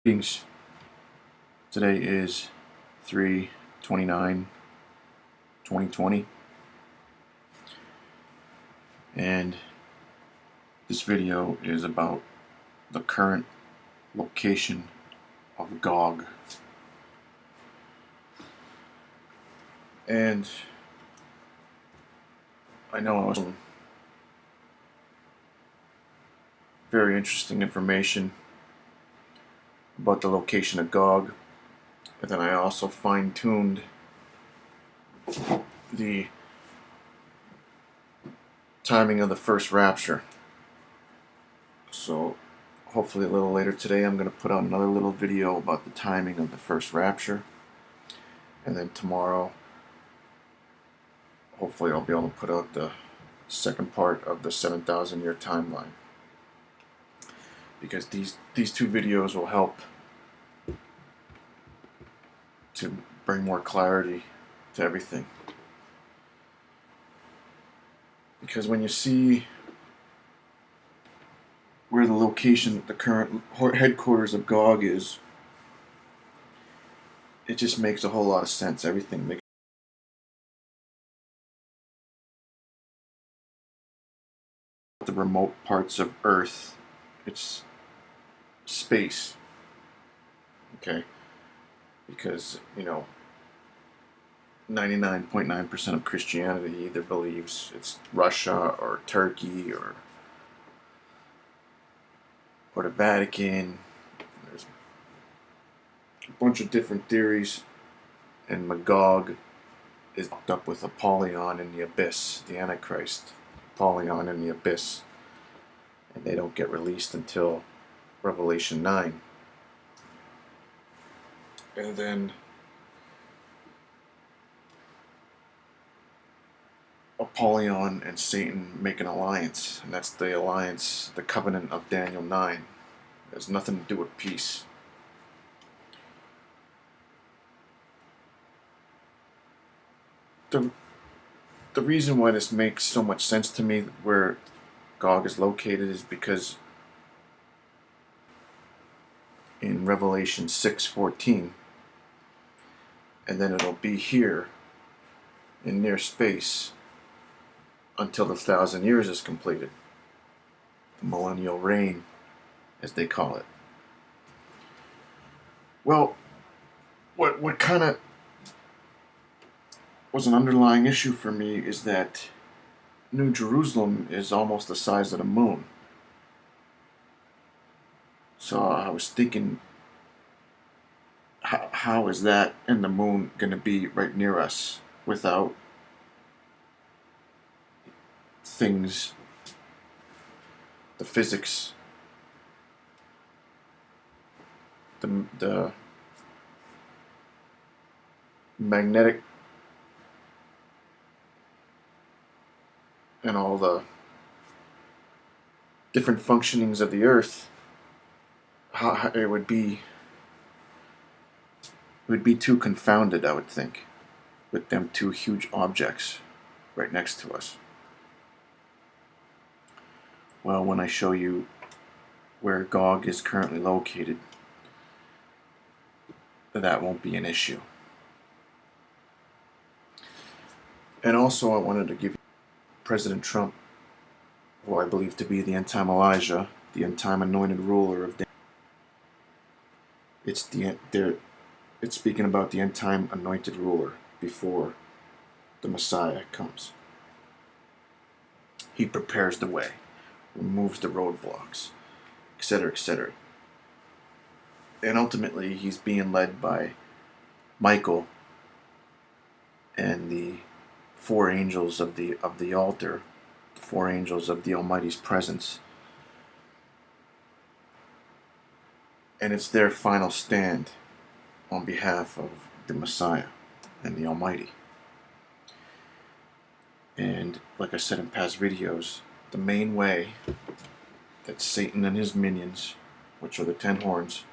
Greetings. Today is 3/29/2020, and this video is about the current location of Gog. And I know I was some very interesting information about the location of Gog, but then I also fine-tuned the timing of the first rapture. So hopefully a little later today I'm going to put out another little video about the timing of the first rapture, and then tomorrow hopefully I'll be able to put out the second part of the 7,000 year timeline, because these two videos will help to bring more clarity to everything. Because when you see where the location, the current headquarters of Gog is, it just makes a whole lot of sense. Everything makes the remote parts of Earth, it's space, okay? Because, 99.9% of Christianity either believes it's Russia or Turkey or the Vatican. There's a bunch of different theories, and Magog is hooked up with Apollyon in the abyss, the antichrist, Apollyon in the abyss, and they don't get released until Revelation 9. And then Apollyon and Satan make an alliance, and that's the alliance, the covenant of Daniel 9. It has nothing to do with peace. The reason why this makes so much sense to me, where Gog is located, is because in Revelation 6:14, and then it'll be here in near space until the 1,000 years is completed, the millennial reign, as they call it. Well, what kind of was an underlying issue for me is that New Jerusalem is almost the size of the moon. So I was thinking, how is that and the moon going to be right near us without things, the physics, the magnetic, and all the different functionings of the earth. How it would be too confounded, I would think, with them two huge objects right next to us. Well, when I show you where Gog is currently located, that won't be an issue. And also I wanted to give you President Trump, who I believe to be the end-time Elijah, the end-time anointed ruler of it's speaking about the end-time anointed ruler before the Messiah comes. He prepares the way, removes the roadblocks, etc., etc. And ultimately, he's being led by Michael and the four angels of the altar, the four angels of the Almighty's presence. And it's their final stand on behalf of the Messiah and the Almighty. And like I said in past videos, the main way that Satan and his minions, which are the 10 horns,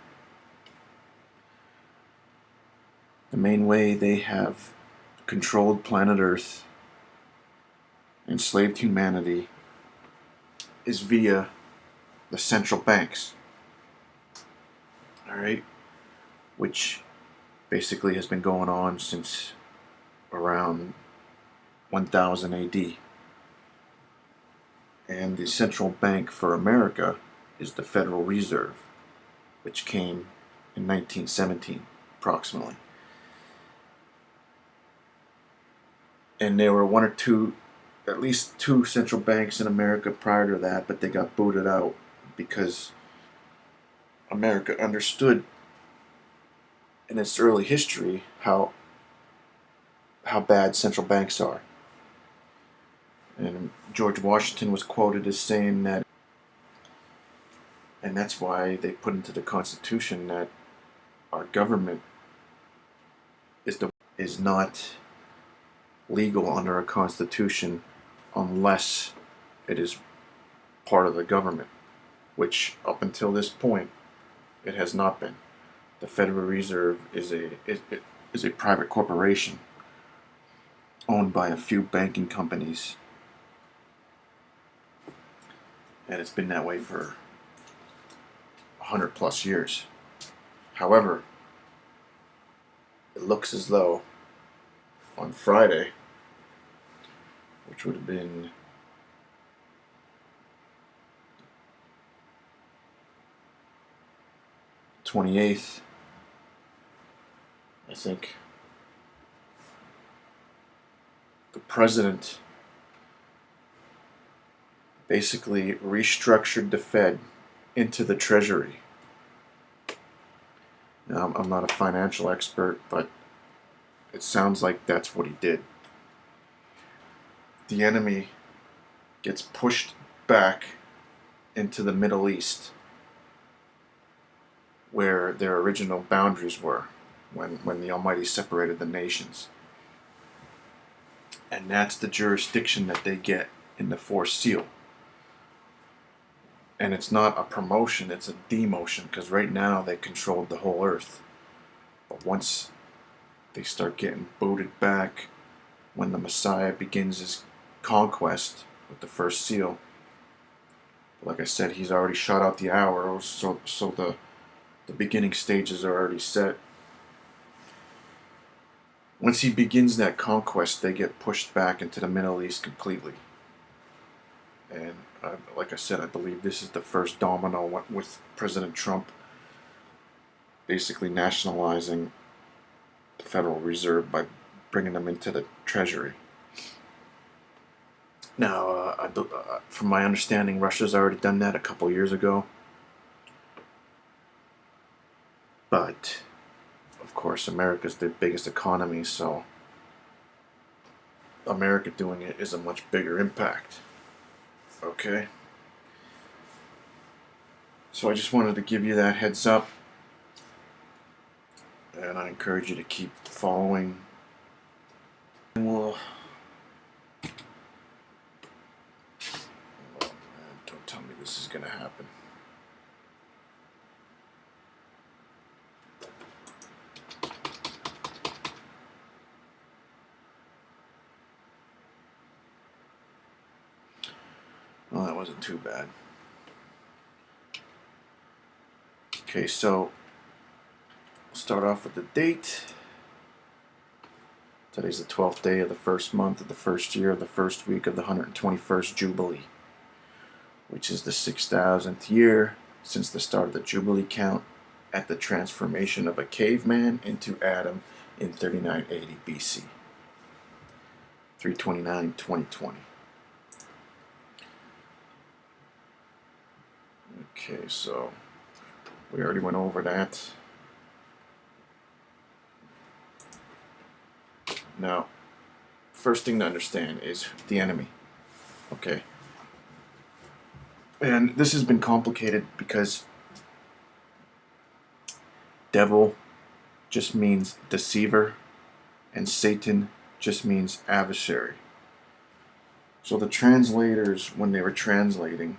the main way they have controlled planet Earth, enslaved humanity, is via the central banks. all right, which basically has been going on since around 1000 AD. And the central bank for America is the Federal Reserve, which came in 1917, approximately. And there were one or two, at least two central banks in America prior to that, but they got booted out because America understood in its early history how bad central banks are. And George Washington was quoted as saying that, and that's why they put into the Constitution that our government is not legal under a constitution unless it is part of the government, which up until this point it has not been. The Federal Reserve is a private corporation owned by a few banking companies, and it's been that way for 100 plus years. However, it looks as though on Friday, which would have been the 28th, I think, the president basically restructured the Fed into the Treasury. Now, I'm not a financial expert, but it sounds like that's what he did. The enemy gets pushed back into the Middle East, where their original boundaries were when the Almighty separated the nations. And that's the jurisdiction that they get in the fourth seal. And it's not a promotion, it's a demotion, because right now they controlled the whole earth. But once they start getting booted back, when the Messiah begins his conquest with the first seal, like I said, he's already shot out the hour, so the beginning stages are already set. Once he begins that conquest, they get pushed back into the Middle East completely. And like I said, I believe this is the first domino with President Trump basically nationalizing the Federal Reserve by bringing them into the Treasury. Now, from my understanding, Russia's already done that a couple years ago. But, of course, America's the biggest economy, so America doing it is a much bigger impact. Okay? So I just wanted to give you that heads up. And I encourage you to keep following. And we'll... Oh, man, don't tell me this is going to happen. Well, that wasn't too bad. Okay, so we'll start off with the date. Today's the 12th day of the first month of the first year of the first week of the 121st Jubilee, which is the 6,000th year since the start of the Jubilee count at the transformation of a caveman into Adam in 3980 BC. 3/29/2020. Okay, so we already went over that. Now, first thing to understand is the enemy. Okay. And this has been complicated because devil just means deceiver and Satan just means adversary. So the translators, when they were translating,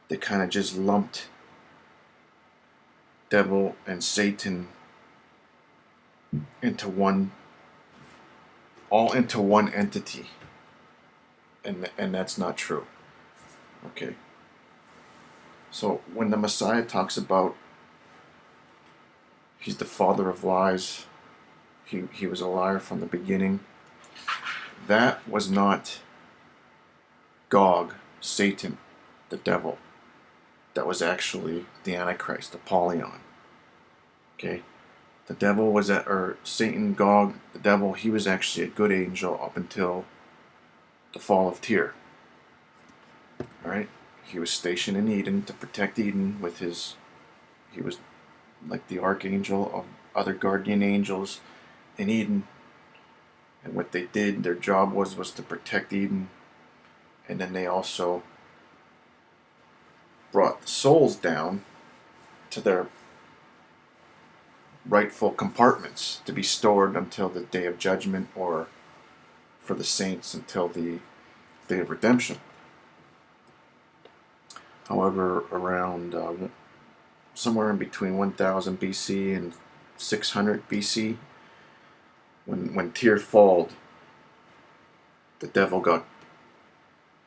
they kind of just lumped devil and Satan into one entity, and that's not true. Okay. So when the Messiah talks about He's the father of lies. He was a liar from the beginning. That was not Gog, Satan, the devil. That was actually the Antichrist, Apollyon. Okay? The devil was or Satan, Gog, the devil, he was actually a good angel up until the fall of Tyr. Alright? He was stationed in Eden to protect Eden with he was like the archangel of other guardian angels in Eden. And what they did, their job was to protect Eden. And then they also brought the souls down to their rightful compartments to be stored until the day of judgment, or for the saints until the day of redemption. However, around somewhere in between 1000 BC and 600 BC, when Tyr falled, the devil got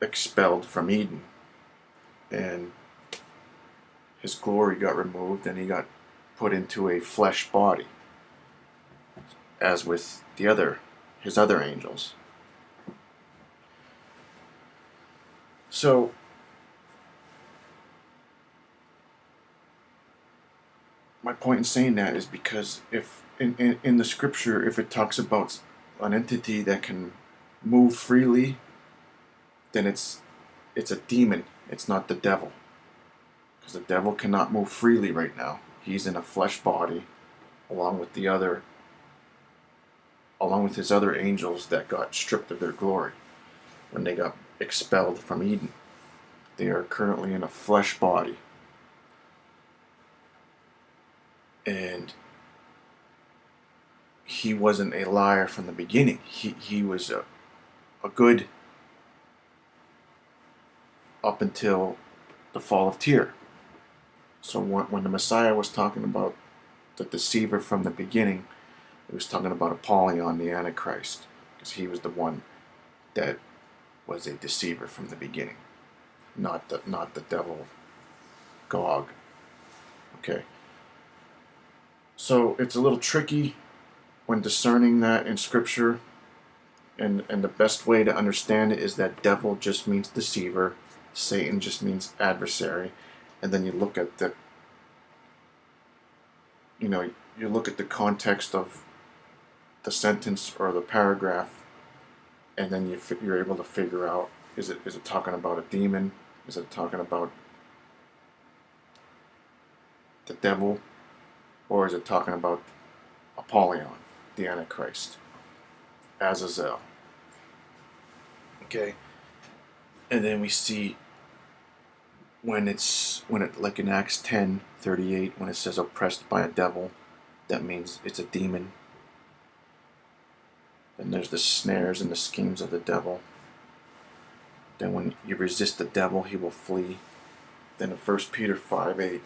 expelled from Eden, and his glory got removed, and he got put into a flesh body, as with his other angels. So my point in saying that is because if in the scripture, if it talks about an entity that can move freely, then it's a demon. It's not the devil, because the devil cannot move freely right now. He's in a flesh body, along with his other angels that got stripped of their glory when they got expelled from Eden. They are currently in a flesh body. And he wasn't a liar from the beginning. He was a good up until the fall of Tyr. So when the Messiah was talking about the deceiver from the beginning, he was talking about Apollyon, the Antichrist, because he was the one that was a deceiver from the beginning, not the devil, Gog. Okay. So it's a little tricky when discerning that in Scripture, and the best way to understand it is that devil just means deceiver, Satan just means adversary, and then you look at the context of the sentence or the paragraph, and then you're able to figure out, is it talking about a demon? Is it talking about the devil? Or is it talking about Apollyon, the Antichrist, Azazel? Okay. And then we see when it like in Acts 10:38, when it says oppressed by a devil, that means it's a demon. Then there's the snares and the schemes of the devil. Then when you resist the devil, he will flee. Then in 1 Peter 5:8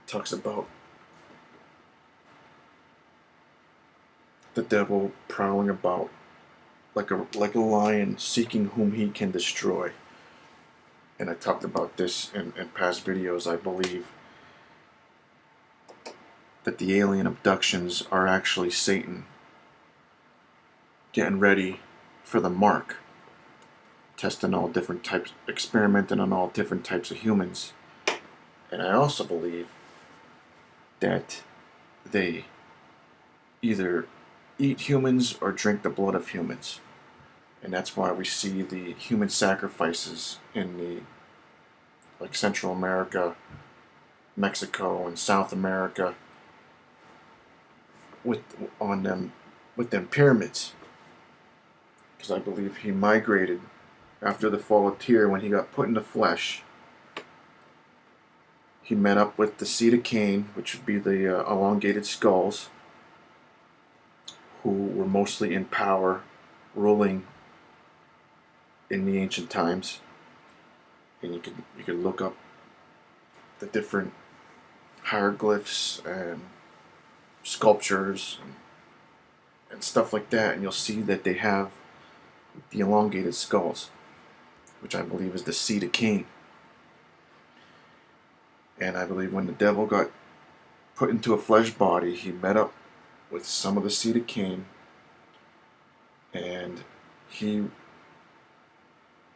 talks about the devil prowling about like a lion, seeking whom he can destroy. And I talked about this in past videos. I believe that the alien abductions are actually Satan getting ready for the mark, testing all different types, experimenting on all different types of humans. And I also believe that they either eat humans or drink the blood of humans. And that's why we see the human sacrifices in like Central America, Mexico, and South America with them pyramids. Because I believe he migrated after the fall of Tyr. When he got put into flesh, he met up with the seed of Cain, which would be the elongated skulls, who were mostly in power, ruling in the ancient times. And you could look up the different hieroglyphs and sculptures and stuff like that, and you'll see that they have the elongated skulls, which I believe is the seed of Cain. And I believe when the devil got put into a flesh body. He met up with some of the seed of Cain, and he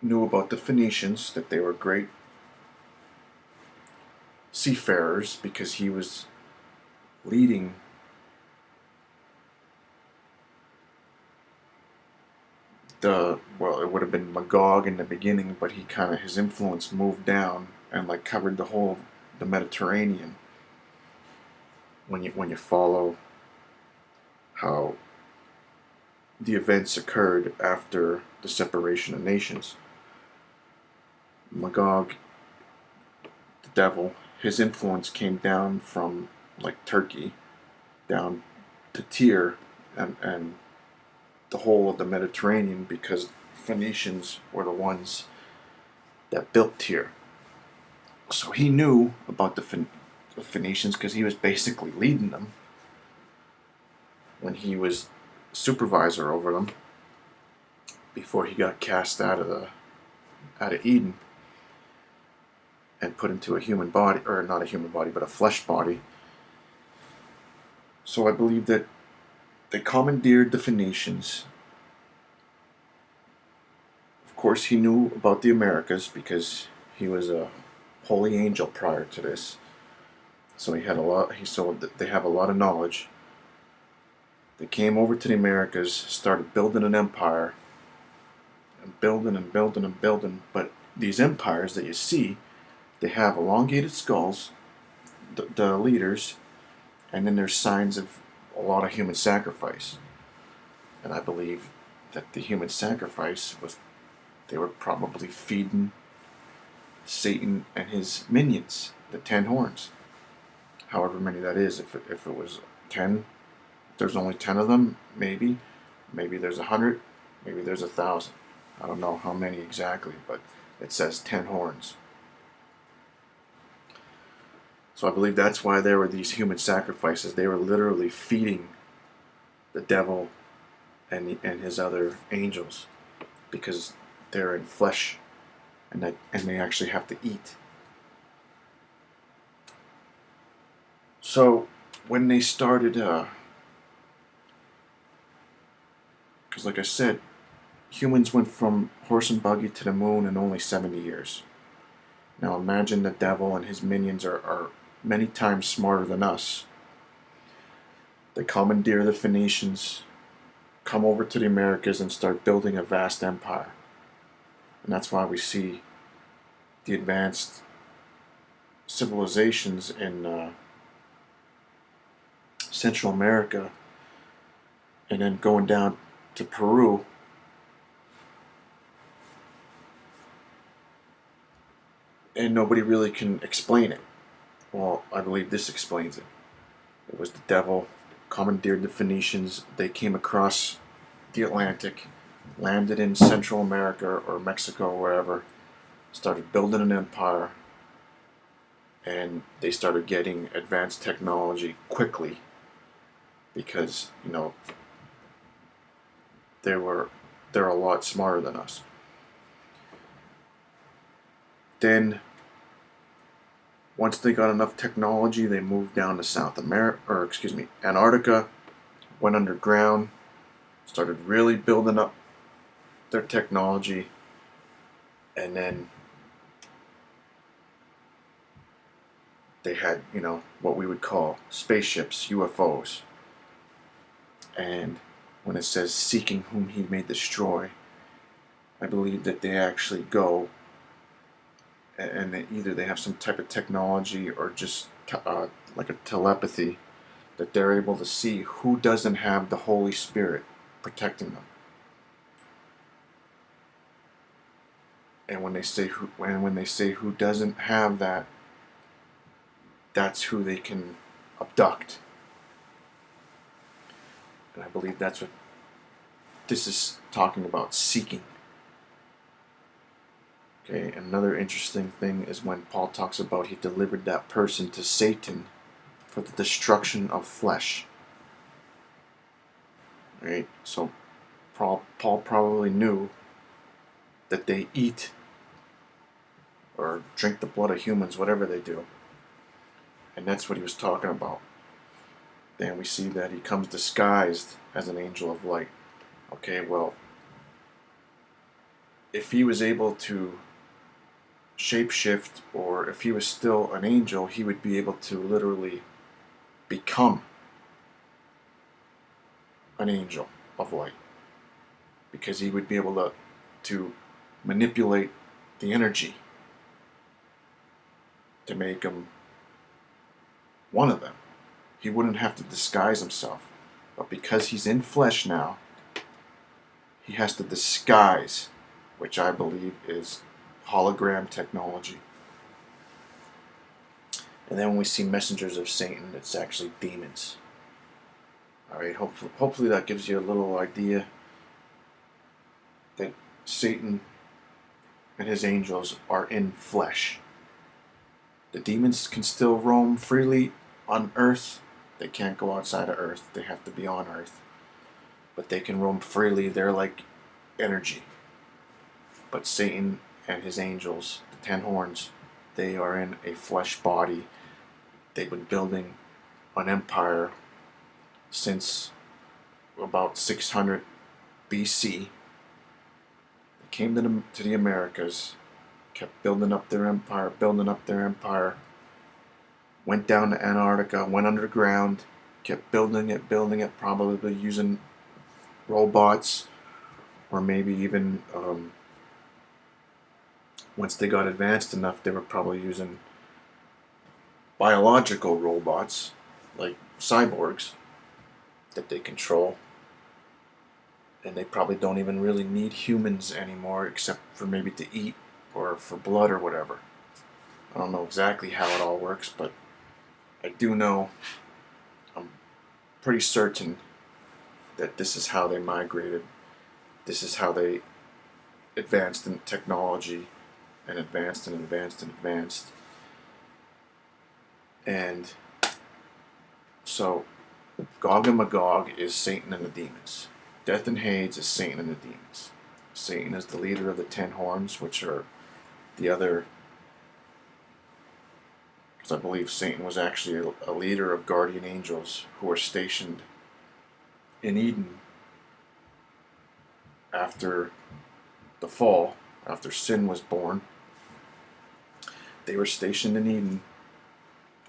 knew about the Phoenicians, that they were great seafarers, because he was leading it would have been Magog in the beginning, but his influence moved down and like covered the whole of the Mediterranean. When you follow how the events occurred after the separation of nations, Magog, the devil, his influence came down from like Turkey down to Tyre and the whole of the Mediterranean, because Phoenicians were the ones that built Tyre. So he knew about the Phoenicians because he was basically leading them when he was supervisor over them before he got cast out of Eden and put into a human body, or not a human body, but a flesh body. So I believe that they commandeered the Phoenicians. Of course, he knew about the Americas because he was a holy angel prior to this. So they have a lot of knowledge. They came over to the Americas, started building an empire, and building and building and building. But these empires that you see, they have elongated skulls, the leaders, and then there's signs of a lot of human sacrifice. And I believe that the human sacrifice was, they were probably feeding Satan and his minions, the 10 horns. However many that is, if it was 10, if there's only 10 of them, maybe there's 100, maybe there's 1,000. I don't know how many exactly, but it says 10 horns. So I believe that's why there were these human sacrifices. They were literally feeding the devil and his other angels, because they're in flesh and they actually have to eat. So when they started, because like I said, humans went from horse and buggy to the moon in only 70 years. Now imagine the devil and his minions are many times smarter than us. They commandeer the Phoenicians, come over to the Americas, and start building a vast empire. And that's why we see the advanced civilizations in Central America, and then going down to Peru. And nobody really can explain it. Well, I believe this explains it. It was the devil commandeered the Phoenicians. They came across the Atlantic, landed in Central America or Mexico or wherever, started building an empire, and they started getting advanced technology quickly because, they're a lot smarter than us. Then once they got enough technology, they moved down to Antarctica, went underground, started really building up their technology, and then they had, what we would call spaceships, UFOs. And when it says seeking whom he may destroy, I believe that they actually go and either they have some type of technology or just like a telepathy, that they're able to see who doesn't have the Holy Spirit protecting them. And when they say who doesn't have that, that's who they can abduct. And I believe that's what this is talking about, seeking. Okay, another interesting thing is when Paul talks about he delivered that person to Satan for the destruction of flesh. Right? So Paul probably knew that they eat or drink the blood of humans, whatever they do. And that's what he was talking about. then we see that he comes disguised as an angel of light. Okay, well, if he was able to shapeshift, or if he was still an angel, he would be able to literally become an angel of light, because he would be able to manipulate the energy to make him one of them. He wouldn't have to disguise himself. But because he's in flesh now, he has to disguise, which I believe is hologram technology. And then when we see messengers of Satan, it's actually demons. Alright, hopefully that gives you a little idea that Satan and his angels are in flesh. The demons can still roam freely on earth. They can't go outside of earth. They have to be on earth. But they can roam freely. They're like energy. But Satan and his angels, the 10 horns, they are in a flesh body. They've been building an empire since about 600 BC. They came to the Americas, kept building up their empire, went down to Antarctica, went underground, kept building it, probably using robots, or maybe even once they got advanced enough, they were probably using biological robots, like cyborgs, that they control. And they probably don't even really need humans anymore, except for maybe to eat or for blood or whatever. I don't know exactly how it all works, but I do know, I'm pretty certain that this is how they migrated. This is how they advanced in technology, and advanced and advanced and advanced. And so Gog and Magog is Satan and the demons. Death and Hades is Satan and the demons. Satan is the leader of the 10 horns, which are the other, because I believe Satan was actually a leader of guardian angels who were stationed in Eden after the fall, after sin was born. They were stationed in Eden,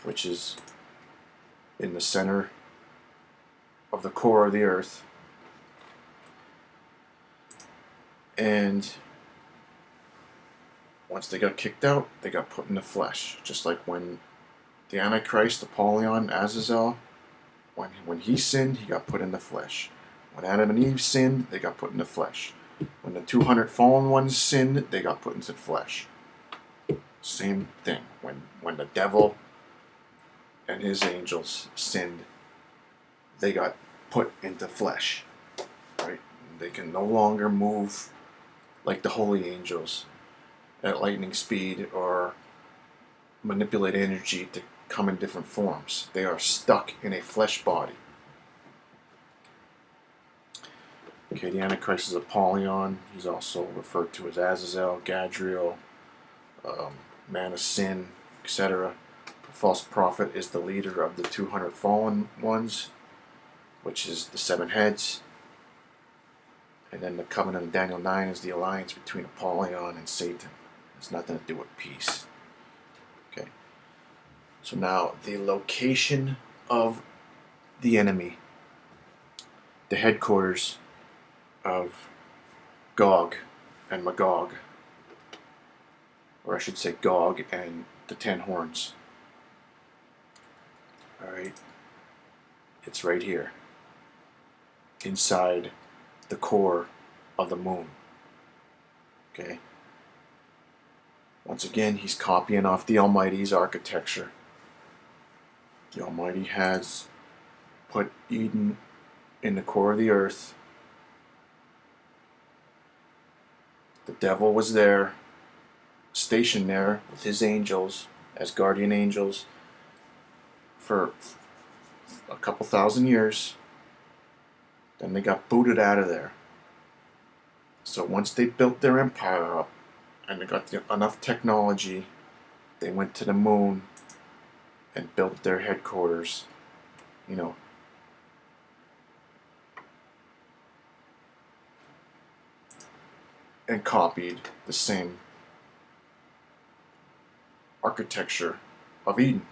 which is in the center of the core of the earth. And once they got kicked out, they got put in the flesh. Just like when the antichrist, Apollyon, Azazel, when he sinned, he got put in the flesh. When Adam and Eve sinned, they got put in the flesh. When the 200 fallen ones sinned, they got put into the flesh. Same thing. When the devil and his angels sinned, they got put into flesh. Right? They can no longer move like the holy angels at lightning speed or manipulate energy to come in different forms. They are stuck in a flesh body. Okay, the Antichrist is Apollyon. He's also referred to as Azazel, Gadriel, man of sin, etc. The false prophet is the leader of the 200 fallen ones, which is the 7 heads. And then the covenant of Daniel 9 is the alliance between Apollyon and Satan. It has nothing to do with peace. Okay. So now the location of the enemy, the headquarters of Gog and Magog, or I should say Gog and the 10 horns. Alright, it's right here, inside the core of the moon. Okay? Once again, he's copying off the Almighty's architecture. The Almighty has put Eden in the core of the earth. The devil was there, stationed there with his angels as guardian angels for a couple thousand years. Then they got booted out of there. So once they built their empire up and they got enough technology, they went to the moon and built their headquarters, and copied the same architecture of Eden.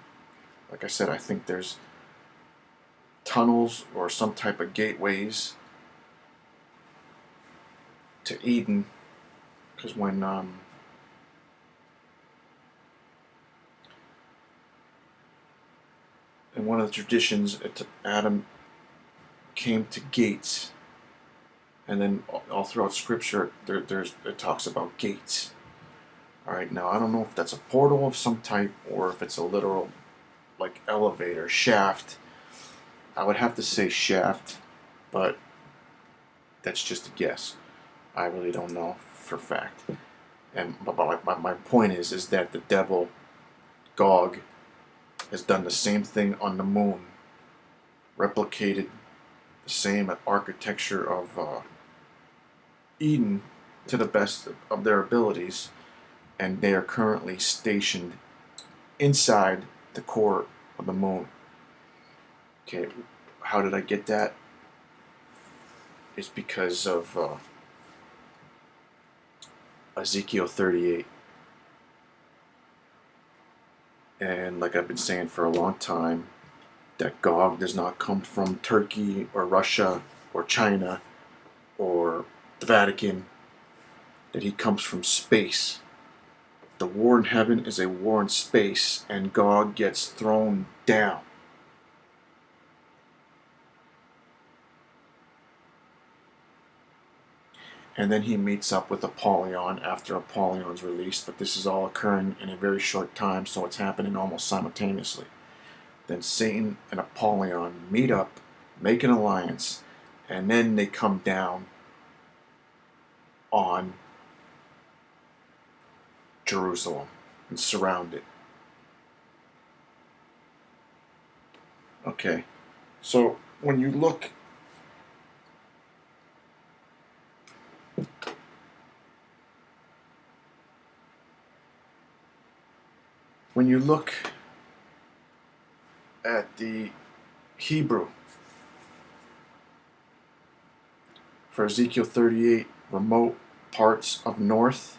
Like I said, I think there's tunnels or some type of gateways to Eden, because when in one of the traditions, Adam came to gates, and then all throughout Scripture, it talks about gates. All right, now I don't know if that's a portal of some type or if it's a literal, like, elevator shaft. I would have to say shaft, but that's just a guess. I really don't know for fact. But my point is that the devil, Gog, has done the same thing on the moon, replicated the same architecture of Eden to the best of their abilities, and they are currently stationed inside the core of the moon. Okay, how did I get that? It's because of Ezekiel 38. And like I've been saying for a long time, that Gog does not come from Turkey or Russia or China or the Vatican, that he comes from space. The war in heaven is a war in space, and Gog gets thrown down. And then he meets up with Apollyon after Apollyon's released, but this is all occurring in a very short time, so it's happening almost simultaneously. Then Satan and Apollyon meet up, make an alliance, and then they come down on Jerusalem and surround it. Okay, so when you look at the Hebrew for Ezekiel 38, remote parts of north,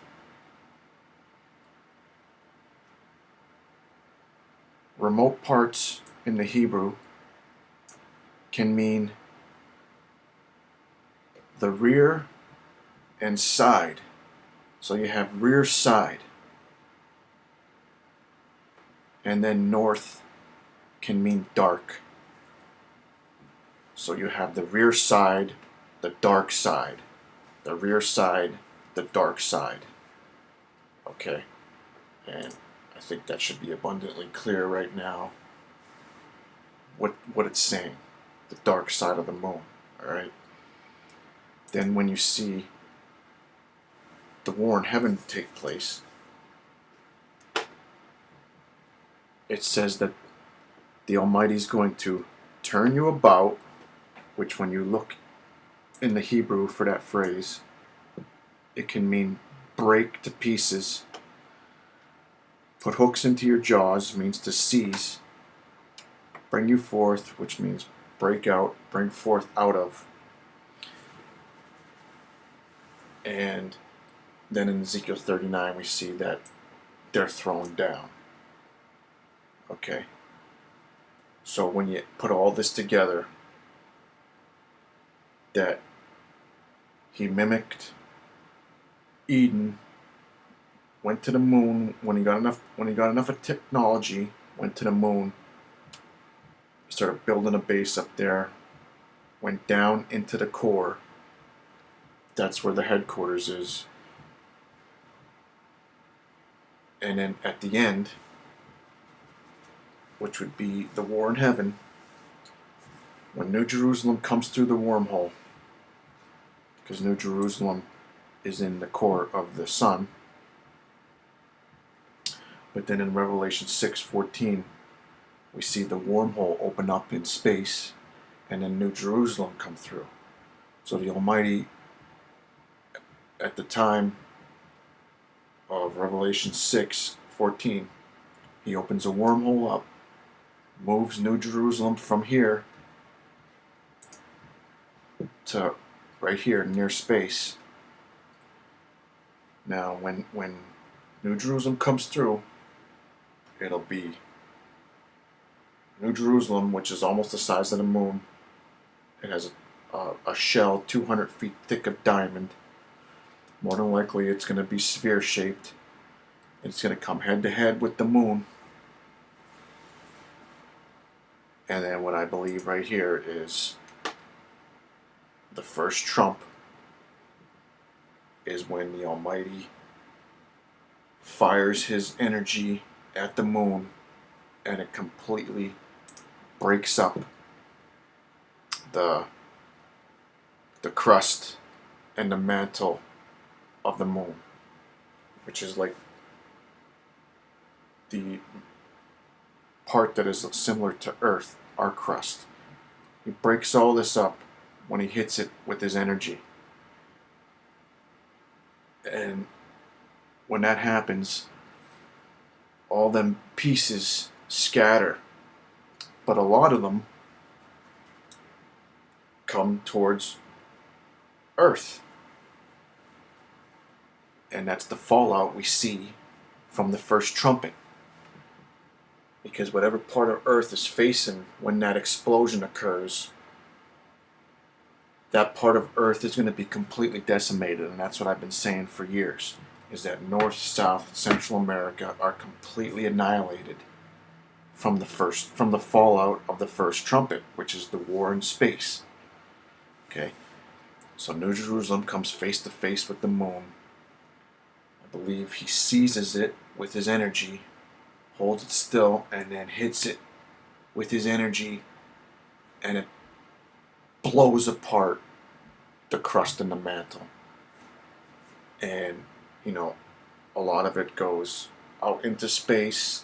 remote parts in the Hebrew can mean the rear and side. So you have rear side. And then north can mean dark. So you have the rear side, the dark side. The rear side, the dark side. Okay? And I think that should be abundantly clear right now what it's saying. The dark side of the moon. Alright? Then when you see the war in heaven take place, it says that the Almighty is going to turn you about, which when you look in the Hebrew for that phrase, it can mean break to pieces. Put hooks into your jaws means to seize. Bring you forth, which means break out, bring forth out of. And then in Ezekiel 39 we see that they're thrown down. Okay. So when you put all this together, that he mimicked Eden, went to the moon when he got enough of technology, went to the moon, started building a base up there, went down into the core. That's where the headquarters is. And then at the end, which would be the war in heaven, when New Jerusalem comes through the wormhole, because New Jerusalem is in the core of the sun. But then in Revelation 6:14, we see the wormhole open up in space, and then New Jerusalem come through. So the Almighty, at the time of Revelation 6:14, he opens a wormhole up, moves New Jerusalem from here to right here near space, Now, when New Jerusalem comes through, it'll be New Jerusalem, which is almost the size of the moon. It has a shell 200 feet thick of diamond. More than likely, it's going to be sphere-shaped. It's going to come head-to-head with the moon. And then what I believe right here is the first trump is when the Almighty fires His energy at the moon, and it completely breaks up the crust and the mantle of the moon, which is like the part that is similar to Earth, our crust. He breaks all this up when He hits it with His energy. And when that happens, all them pieces scatter. But a lot of them come towards Earth. And that's the fallout we see from the first trumpet. Because whatever part of Earth is facing when that explosion occurs, that part of Earth is going to be completely decimated. And that's what I've been saying for years, is that North, South, Central America are completely annihilated from the fallout of the first trumpet, which is the war in space. Okay, so New Jerusalem comes face to face with the moon. I believe He seizes it with His energy, holds it still, and then hits it with His energy, and it blows apart the crust and the mantle. And, a lot of it goes out into space.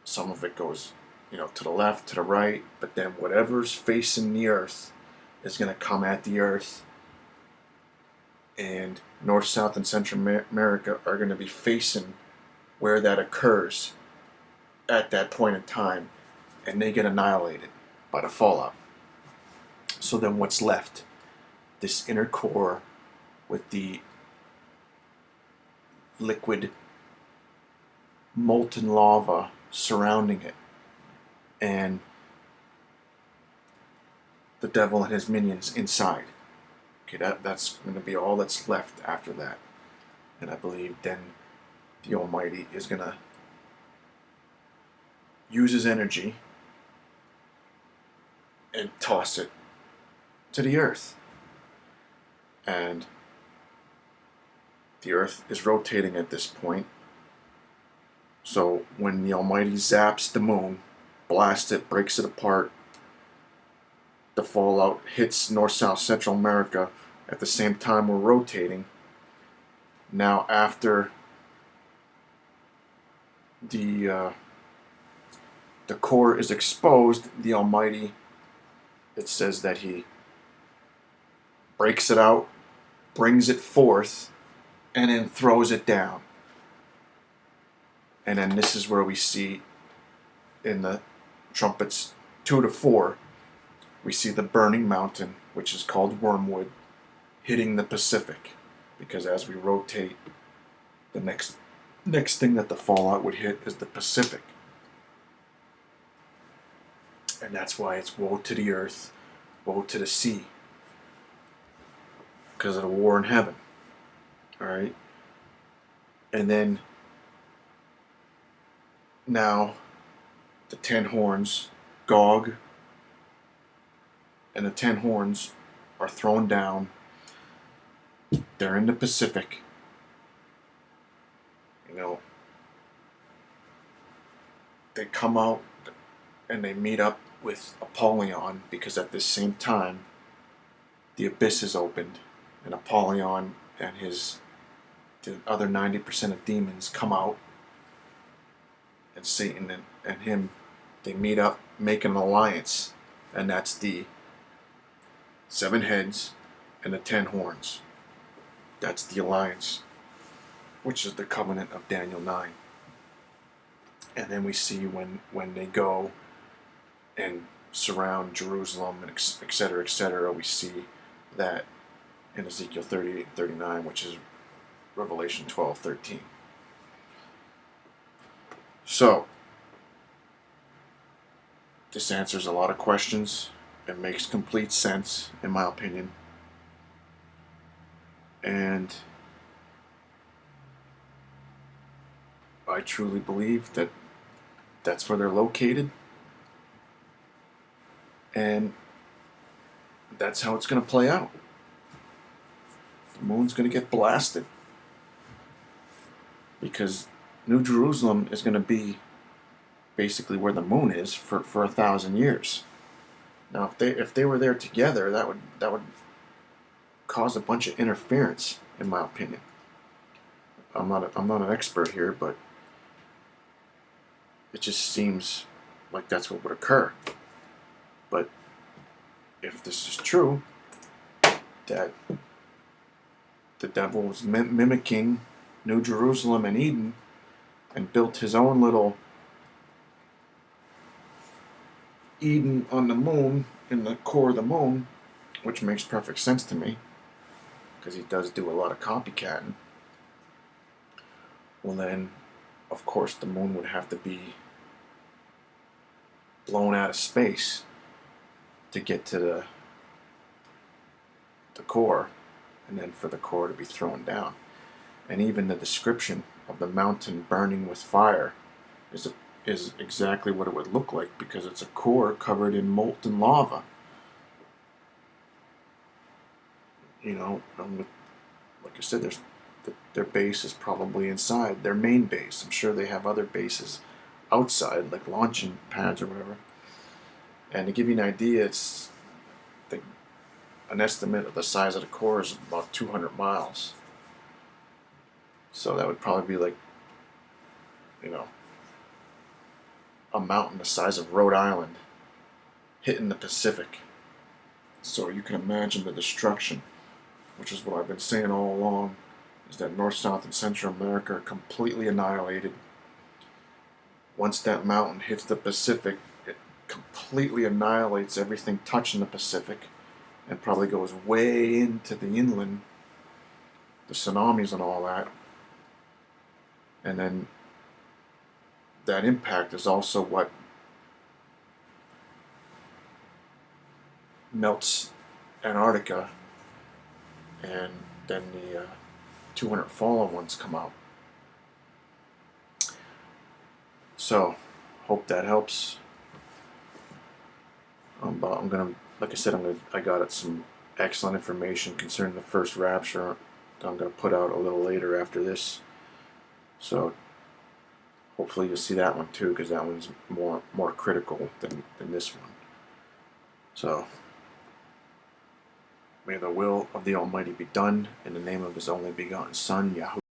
Some of it goes, to the left, to the right. But then whatever's facing the Earth is going to come at the Earth. And North, South, and Central America are going to be facing where that occurs at that point in time. And they get annihilated by the fallout. So then what's left? This inner core with the liquid molten lava surrounding it, and the devil and his minions inside. Okay, that's going to be all that's left after that. And I believe then the Almighty is going to use His energy and toss it to the Earth. And the Earth is rotating at this point. So when the Almighty zaps the moon, blasts it, breaks it apart, the fallout hits North, South, Central America at the same time we're rotating. Now after the core is exposed, the Almighty, it says that He breaks it out, brings it forth, and then throws it down. And then this is where we see in the trumpets 2 to 4, we see the burning mountain, which is called wormwood, hitting the Pacific. Because as we rotate, the next thing that the fallout would hit is the Pacific. And that's why it's woe to the earth, woe to the sea, because of the war in heaven. Alright? And then now the 10 horns, Gog and the 10 horns are thrown down. They're in the Pacific. They come out and they meet up with Apollyon, because at the same time the abyss is opened, and Apollyon and the other 90% of demons come out, and Satan and him, they meet up, make an alliance, and that's the 7 heads and the 10 horns. That's the alliance, which is the covenant of Daniel 9. And then we see when they go and surround Jerusalem, and etc., etc., we see that in Ezekiel 38 and 39, which is Revelation 12:13. So, this answers a lot of questions. It makes complete sense, in my opinion. And I truly believe that that's where they're located. And that's how it's going to play out. The moon's going to get blasted. Because New Jerusalem is going to be basically where the moon is for 1,000 years. Now, if they were there together, that would cause a bunch of interference, in my opinion. I'm not an expert here, but it just seems like that's what would occur. But if this is true, that the devil was mimicking New Jerusalem and Eden and built his own little Eden on the moon, in the core of the moon, which makes perfect sense to me, because he does do a lot of copycatting. Well then, of course, the moon would have to be blown out of space to get to the core, and then for the core to be thrown down. And even the description of the mountain burning with fire is exactly what it would look like, because it's a core covered in molten lava. You know, like I said, their base is probably inside their main base. I'm sure they have other bases outside, like launching pads or whatever. And to give you an idea, it's an estimate of the size of the core is about 200 miles. So that would probably be like, you know, a mountain the size of Rhode Island hitting the Pacific. So you can imagine the destruction, which is what I've been saying all along, is that North, South, and Central America are completely annihilated. Once that mountain hits the Pacific, it completely annihilates everything touching the Pacific, and probably goes way into the inland, the tsunamis and all that. And then that impact is also what melts Antarctica, and then the 200 fallen ones come out. So, hope that helps. But I'm gonna, like I said, I got some excellent information concerning the first rapture that I'm gonna put out a little later after this. So, hopefully you'll see that one too, because that one's more critical than this one. So, may the will of the Almighty be done in the name of His only begotten Son, YaHushuWaH.